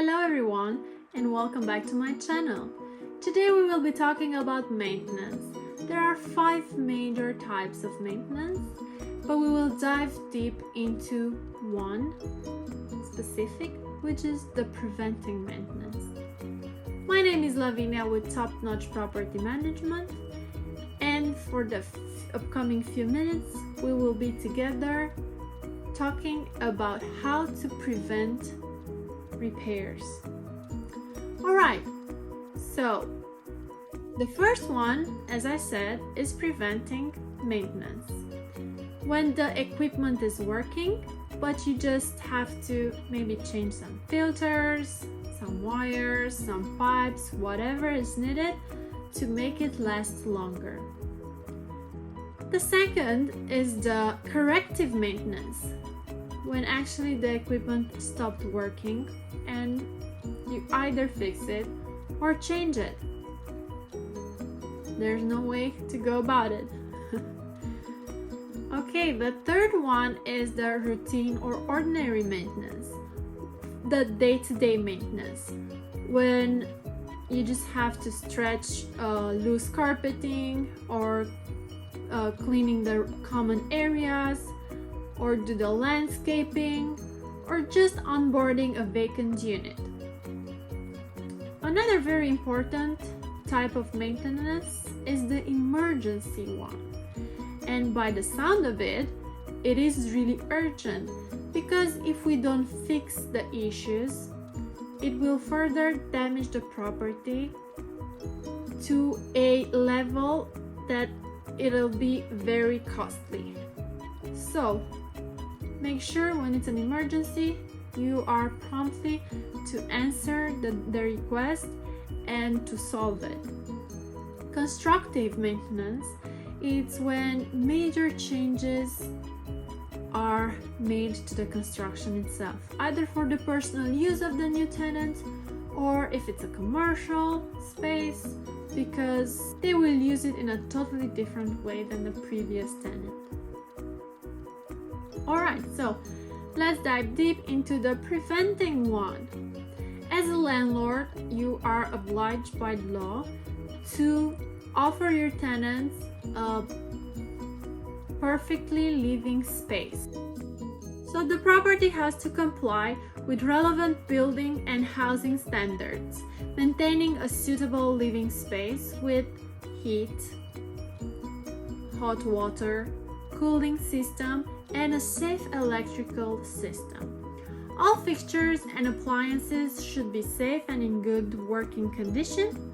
Hello everyone and welcome back to my channel. Today we will be talking about maintenance. There are 5 major types of maintenance, but we will dive deep into one specific, which is the preventing maintenance. My name is Lavinia with Top Notch Property Management, and for the upcoming few minutes we will be together talking about how to prevent repairs. Alright, so the first one, as I said, is preventing maintenance. When the equipment is working, but you just have to maybe change some filters, some wires, some pipes, whatever is needed to make it last longer. The second is the corrective maintenance, when actually the equipment stopped working and you either fix it or change it. There's no way to go about it. Okay, the third one is the routine or ordinary maintenance, the day-to-day maintenance, when you just have to stretch loose carpeting or cleaning the common areas, or do the landscaping, or just onboarding a vacant unit. Another very important type of maintenance is the emergency one. And by the sound of it, it is really urgent, because if we don't fix the issues, it will further damage the property to a level that it'll be very costly. So make sure when it's an emergency, you are promptly to answer the request and to solve it. Constructive maintenance, it's when major changes are made to the construction itself, either for the personal use of the new tenant, or if it's a commercial space, because they will use it in a totally different way than the previous tenant. Alright, so let's dive deep into the preventing one. As a landlord, you are obliged by law to offer your tenants a perfectly living space. So the property has to comply with relevant building and housing standards, maintaining a suitable living space with heat, hot water, cooling system, and a safe electrical system. All fixtures and appliances should be safe and in good working condition,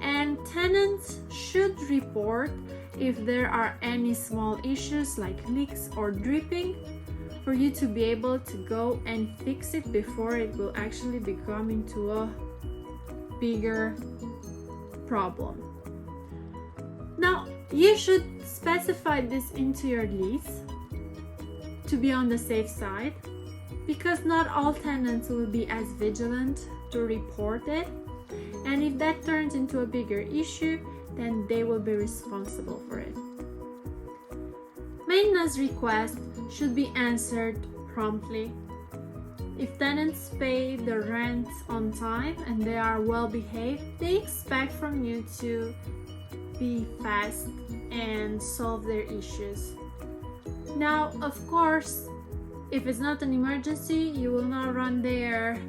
and tenants should report if there are any small issues like leaks or dripping, for you to be able to go and fix it before it will actually become into a bigger problem. Now, you should specify this into your lease to be on the safe side, because not all tenants will be as vigilant to report it, and if that turns into a bigger issue, then they will be responsible for it. Maintenance requests should be answered promptly. If tenants pay the rent on time and they are well behaved, they expect from you to be fast and solve their issues. Now, of course, if it's not an emergency, you will not run there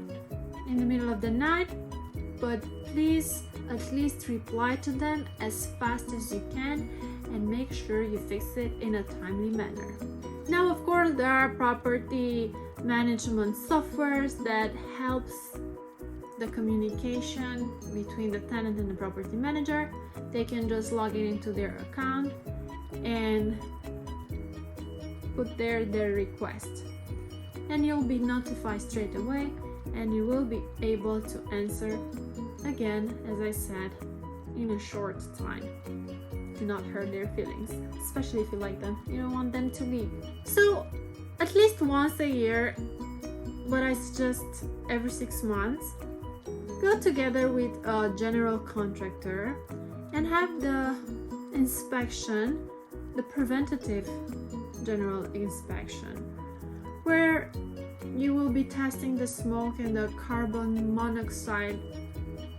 in the middle of the night, but please at least reply to them as fast as you can and make sure you fix it in a timely manner. Now, of course, there are property management softwares that helps the communication between the tenant and the property manager. They can just log in into their account and put there their request, and you'll be notified straight away, and you will be able to answer again, as I said, in a short time. Do not hurt their feelings, especially if you like them. You don't want them to leave. So at least once a year, but I suggest every 6 months, go together with a general contractor and have the inspection, the preventative general inspection, where you will be testing the smoke and the carbon monoxide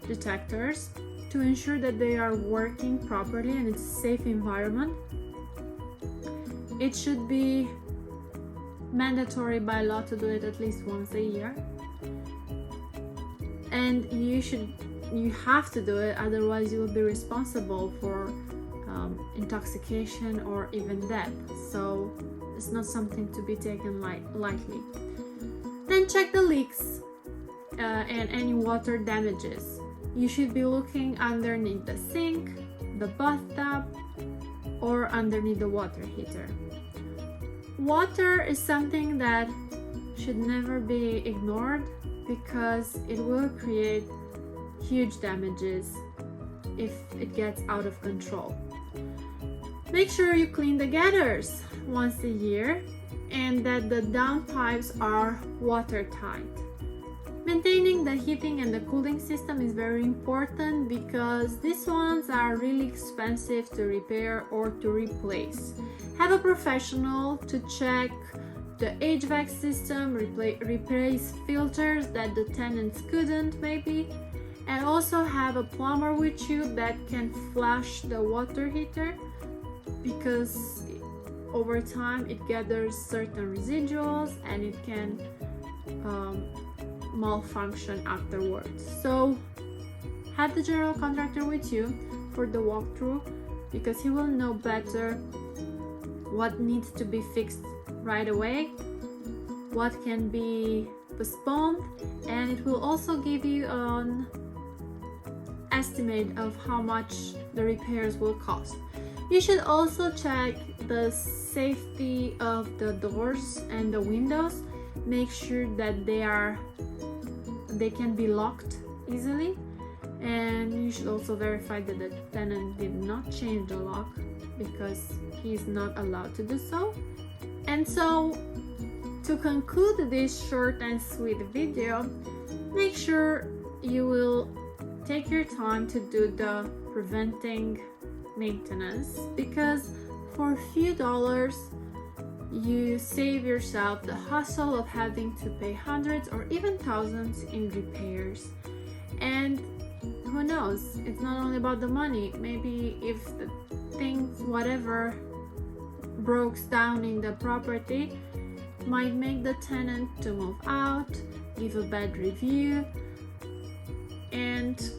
detectors to ensure that they are working properly and it's a safe environment. It should be mandatory by law to do it at least once a year, and you have to do it, otherwise you will be responsible for intoxication or even death. So it's not something to be taken lightly. Then check the leaks and any water damages. You should be looking underneath the sink, the bathtub, or underneath the water heater. Water is something that should never be ignored because it will create huge damages if it gets out of control. Make sure you clean the gutters once a year and that the downpipes are watertight. Maintaining the heating and the cooling system is very important because these ones are really expensive to repair or to replace. Have a professional to check the HVAC system, replace filters that the tenants couldn't maybe, and also have a plumber with you that can flush the water heater because over time it gathers certain residuals and it can malfunction afterwards. So have the general contractor with you for the walkthrough because he will know better what needs to be fixed right away, what can be postponed, and it will also give you an estimate of how much the repairs will cost. You should also check the safety of the doors and the windows. Make sure that they can be locked easily, and you should also verify that the tenant did not change the lock because he is not allowed to do so. And so to conclude this short and sweet video, make sure you will take your time to do the preventing maintenance because for a few dollars you save yourself the hassle of having to pay hundreds or even thousands in repairs. And who knows, it's not only about the money. Maybe if the things, whatever breaks down in the property, might make the tenant to move out, give a bad review, and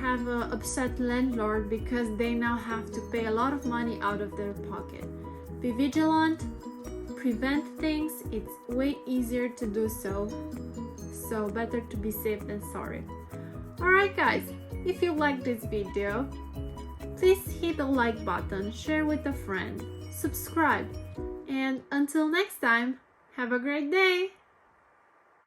have an upset landlord because they now have to pay a lot of money out of their pocket. Be vigilant, prevent things. It's way easier to do so. So better to be safe than sorry. Alright guys, if you liked this video, please hit the like button, share with a friend, subscribe, and until next time, have a great day!